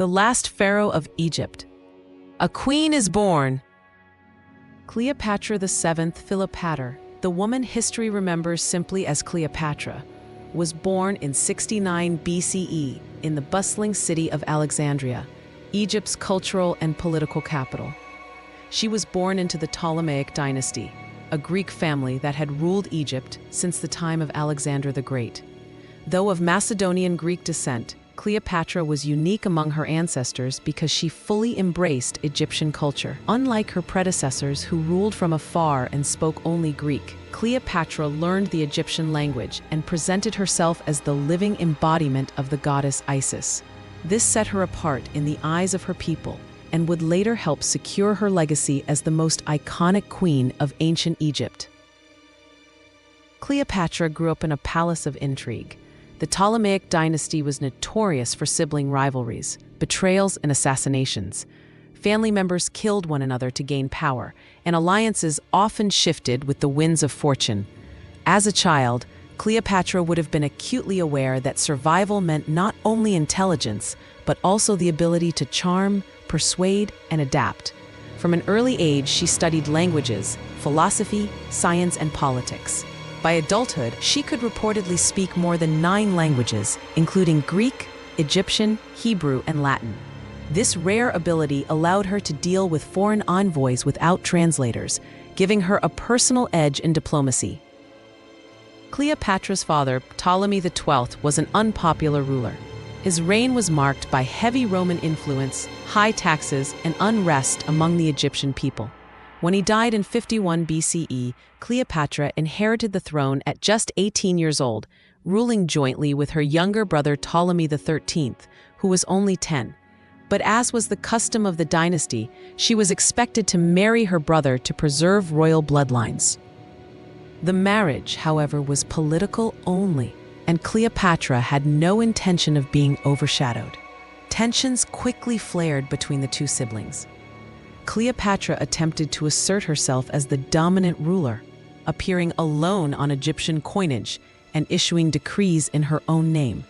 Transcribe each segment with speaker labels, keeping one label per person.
Speaker 1: The Last Pharaoh of Egypt. A queen is born. Cleopatra VII Philopator, the woman history remembers simply as Cleopatra, was born in 69 BCE in the bustling city of Alexandria, Egypt's cultural and political capital. She was born into the Ptolemaic dynasty, a Greek family that had ruled Egypt since the time of Alexander the Great. Though of Macedonian Greek descent, Cleopatra was unique among her ancestors because she fully embraced Egyptian culture. Unlike her predecessors who ruled from afar and spoke only Greek, Cleopatra learned the Egyptian language and presented herself as the living embodiment of the goddess Isis. This set her apart in the eyes of her people and would later help secure her legacy as the most iconic queen of ancient Egypt. Cleopatra grew up in a palace of intrigue. The Ptolemaic dynasty was notorious for sibling rivalries, betrayals, and assassinations. Family members killed one another to gain power, and alliances often shifted with the winds of fortune. As a child, Cleopatra would have been acutely aware that survival meant not only intelligence, but also the ability to charm, persuade, and adapt. From an early age, she studied languages, philosophy, science, and politics. By adulthood, she could reportedly speak more than 9 languages, including Greek, Egyptian, Hebrew, and Latin. This rare ability allowed her to deal with foreign envoys without translators, giving her a personal edge in diplomacy. Cleopatra's father, Ptolemy XII, was an unpopular ruler. His reign was marked by heavy Roman influence, high taxes, and unrest among the Egyptian people. When he died in 51 BCE, Cleopatra inherited the throne at just 18 years old, ruling jointly with her younger brother Ptolemy XIII, who was only 10. But as was the custom of the dynasty, she was expected to marry her brother to preserve royal bloodlines. The marriage, however, was political only, and Cleopatra had no intention of being overshadowed. Tensions quickly flared between the two siblings. Cleopatra attempted to assert herself as the dominant ruler, appearing alone on Egyptian coinage and issuing decrees in her own name.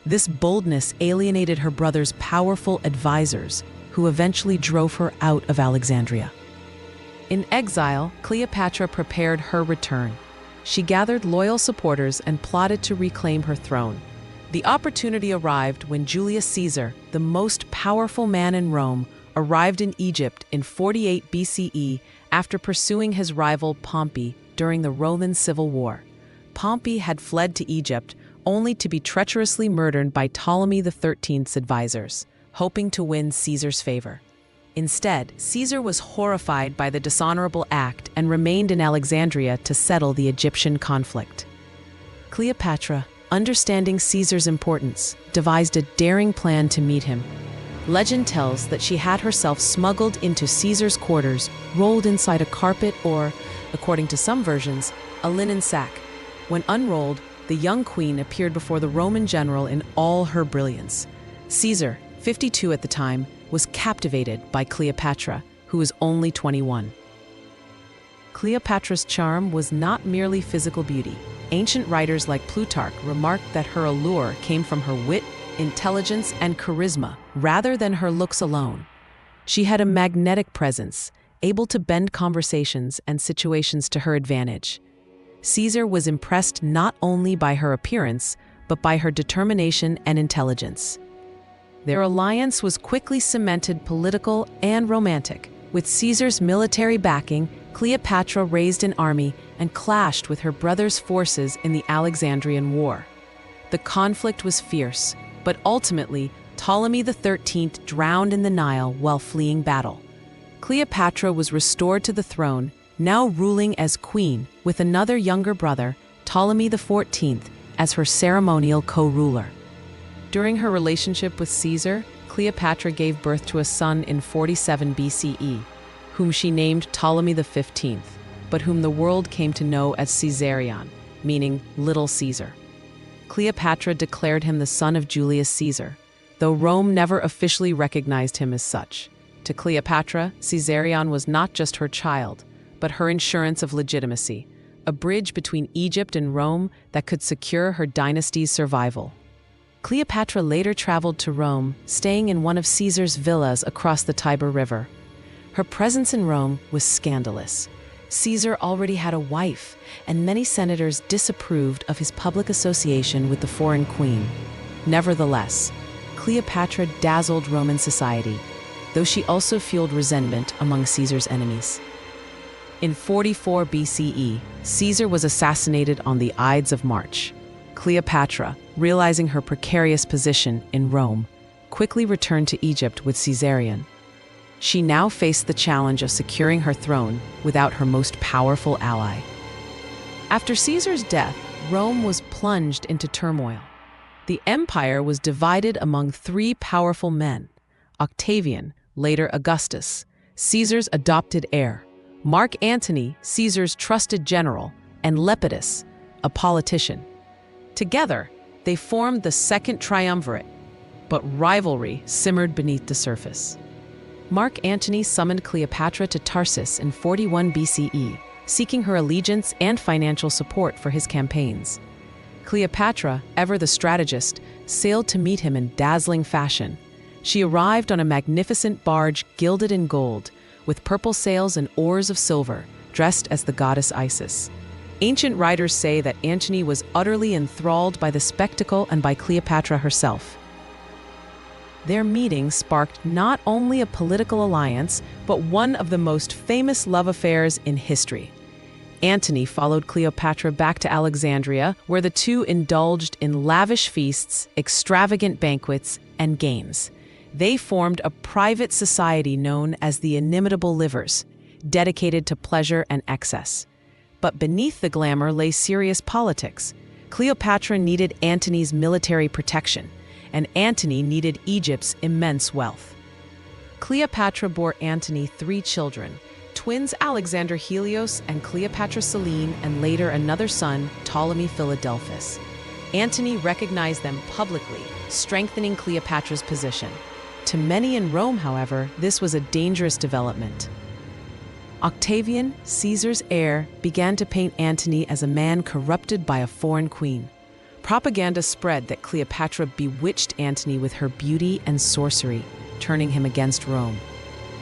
Speaker 1: This boldness alienated her brother's powerful advisors, who eventually drove her out of Alexandria. In exile, Cleopatra prepared her return. She gathered loyal supporters and plotted to reclaim her throne. The opportunity arrived when Julius Caesar, the most powerful man in Rome, arrived in Egypt in 48 BCE after pursuing his rival Pompey during the Roman Civil War. Pompey had fled to Egypt only to be treacherously murdered by Ptolemy XIII's advisors, hoping to win Caesar's favor. Instead, Caesar was horrified by the dishonorable act and remained in Alexandria to settle the Egyptian conflict. Cleopatra, understanding Caesar's importance, devised a daring plan to meet him. Legend tells that she had herself smuggled into Caesar's quarters, rolled inside a carpet or, according to some versions, a linen sack. When unrolled, the young queen appeared before the Roman general in all her brilliance. Caesar, 52 at the time, was captivated by Cleopatra, who was only 21. Cleopatra's charm was not merely physical beauty. Ancient writers like Plutarch remarked that her allure came from her wit, intelligence, and charisma, rather than her looks alone. She had a magnetic presence, able to bend conversations and situations to her advantage. Caesar was impressed not only by her appearance, but by her determination and intelligence. Their alliance was quickly cemented political and romantic. With Caesar's military backing, Cleopatra raised an army and clashed with her brother's forces in the Alexandrian War. The conflict was fierce, but ultimately, Ptolemy XIII drowned in the Nile while fleeing battle. Cleopatra was restored to the throne, now ruling as queen, with another younger brother, Ptolemy XIV, as her ceremonial co-ruler. During her relationship with Caesar, Cleopatra gave birth to a son in 47 BCE, whom she named Ptolemy XV, but whom the world came to know as Caesarion, meaning Little Caesar. Cleopatra declared him the son of Julius Caesar, though Rome never officially recognized him as such. To Cleopatra, Caesarion was not just her child, but her insurance of legitimacy, a bridge between Egypt and Rome that could secure her dynasty's survival. Cleopatra later traveled to Rome, staying in one of Caesar's villas across the Tiber River. Her presence in Rome was scandalous. Caesar already had a wife, and many senators disapproved of his public association with the foreign queen. Nevertheless, Cleopatra dazzled Roman society, though she also fueled resentment among Caesar's enemies. In 44 BCE, Caesar was assassinated on the Ides of March. Cleopatra, realizing her precarious position in Rome, quickly returned to Egypt with Caesarion. She now faced the challenge of securing her throne without her most powerful ally. After Caesar's death, Rome was plunged into turmoil. The empire was divided among three powerful men: Octavian, later Augustus, Caesar's adopted heir; Mark Antony, Caesar's trusted general; and Lepidus, a politician. Together, they formed the Second Triumvirate, but rivalry simmered beneath the surface. Mark Antony summoned Cleopatra to Tarsus in 41 BCE, seeking her allegiance and financial support for his campaigns. Cleopatra, ever the strategist, sailed to meet him in dazzling fashion. She arrived on a magnificent barge gilded in gold, with purple sails and oars of silver, dressed as the goddess Isis. Ancient writers say that Antony was utterly enthralled by the spectacle and by Cleopatra herself. Their meeting sparked not only a political alliance, but one of the most famous love affairs in history. Antony followed Cleopatra back to Alexandria, where the two indulged in lavish feasts, extravagant banquets, and games. They formed a private society known as the Inimitable Livers, dedicated to pleasure and excess. But beneath the glamour lay serious politics. Cleopatra needed Antony's military protection, and Antony needed Egypt's immense wealth. Cleopatra bore Antony 3 children, twins Alexander Helios and Cleopatra Selene, and later another son, Ptolemy Philadelphus. Antony recognized them publicly, strengthening Cleopatra's position. To many in Rome, however, this was a dangerous development. Octavian, Caesar's heir, began to paint Antony as a man corrupted by a foreign queen. Propaganda spread that Cleopatra bewitched Antony with her beauty and sorcery, turning him against Rome.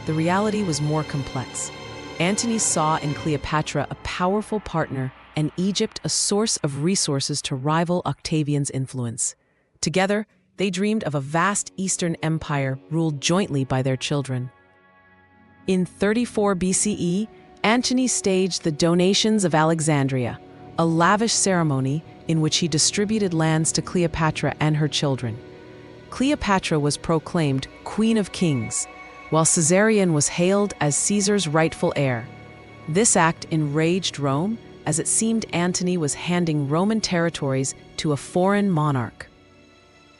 Speaker 1: The reality was more complex. Antony saw in Cleopatra a powerful partner and Egypt a source of resources to rival Octavian's influence. Together, they dreamed of a vast Eastern empire ruled jointly by their children. In 34 BCE, Antony staged the Donations of Alexandria, a lavish ceremony in which he distributed lands to Cleopatra and her children. Cleopatra was proclaimed Queen of Kings, while Caesarion was hailed as Caesar's rightful heir. This act enraged Rome, as it seemed Antony was handing Roman territories to a foreign monarch.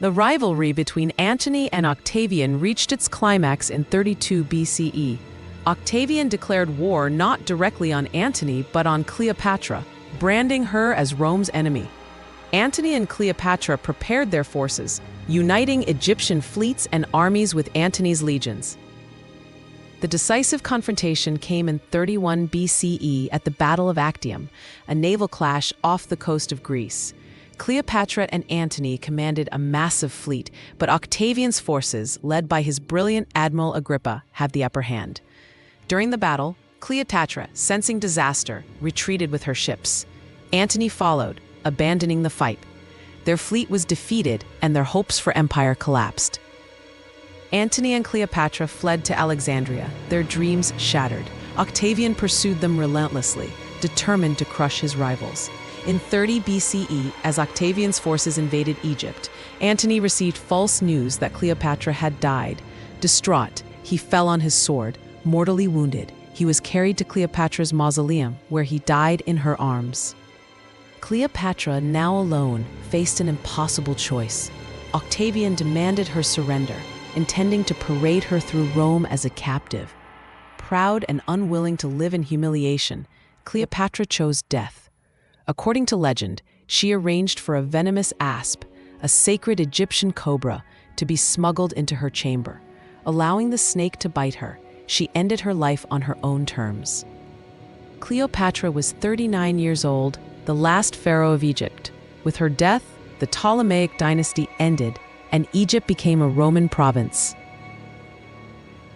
Speaker 1: The rivalry between Antony and Octavian reached its climax in 32 BCE. Octavian declared war not directly on Antony but on Cleopatra, branding her as Rome's enemy. Antony and Cleopatra prepared their forces, uniting Egyptian fleets and armies with Antony's legions. The decisive confrontation came in 31 BCE at the Battle of Actium, a naval clash off the coast of Greece. Cleopatra and Antony commanded a massive fleet, but Octavian's forces, led by his brilliant Admiral Agrippa, had the upper hand. During the battle, Cleopatra, sensing disaster, retreated with her ships. Antony followed, abandoning the fight. Their fleet was defeated, and their hopes for empire collapsed. Antony and Cleopatra fled to Alexandria, their dreams shattered. Octavian pursued them relentlessly, determined to crush his rivals. In 30 BCE, as Octavian's forces invaded Egypt, Antony received false news that Cleopatra had died. Distraught, he fell on his sword. Mortally wounded, he was carried to Cleopatra's mausoleum, where he died in her arms. Cleopatra, now alone, faced an impossible choice. Octavian demanded her surrender, intending to parade her through Rome as a captive. Proud and unwilling to live in humiliation, Cleopatra chose death. According to legend, she arranged for a venomous asp, a sacred Egyptian cobra, to be smuggled into her chamber. Allowing the snake to bite her, she ended her life on her own terms. Cleopatra was 39 years old, the last pharaoh of Egypt. With her death, the Ptolemaic dynasty ended, and Egypt became a Roman province.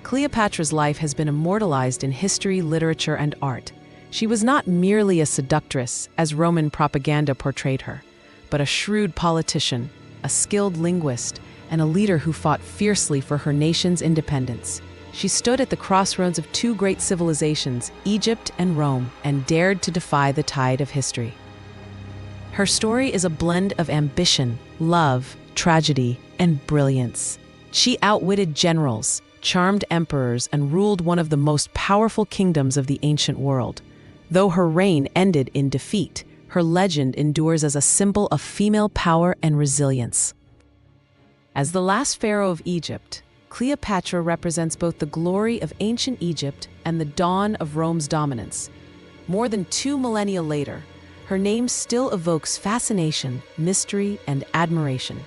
Speaker 1: Cleopatra's life has been immortalized in history, literature, and art. She was not merely a seductress, as Roman propaganda portrayed her, but a shrewd politician, a skilled linguist, and a leader who fought fiercely for her nation's independence. She stood at the crossroads of two great civilizations, Egypt and Rome, and dared to defy the tide of history. Her story is a blend of ambition, love, tragedy, and brilliance. She outwitted generals, charmed emperors, and ruled one of the most powerful kingdoms of the ancient world. Though her reign ended in defeat, her legend endures as a symbol of female power and resilience. As the last pharaoh of Egypt, Cleopatra represents both the glory of ancient Egypt and the dawn of Rome's dominance. More than 2 millennia later, her name still evokes fascination, mystery, and admiration.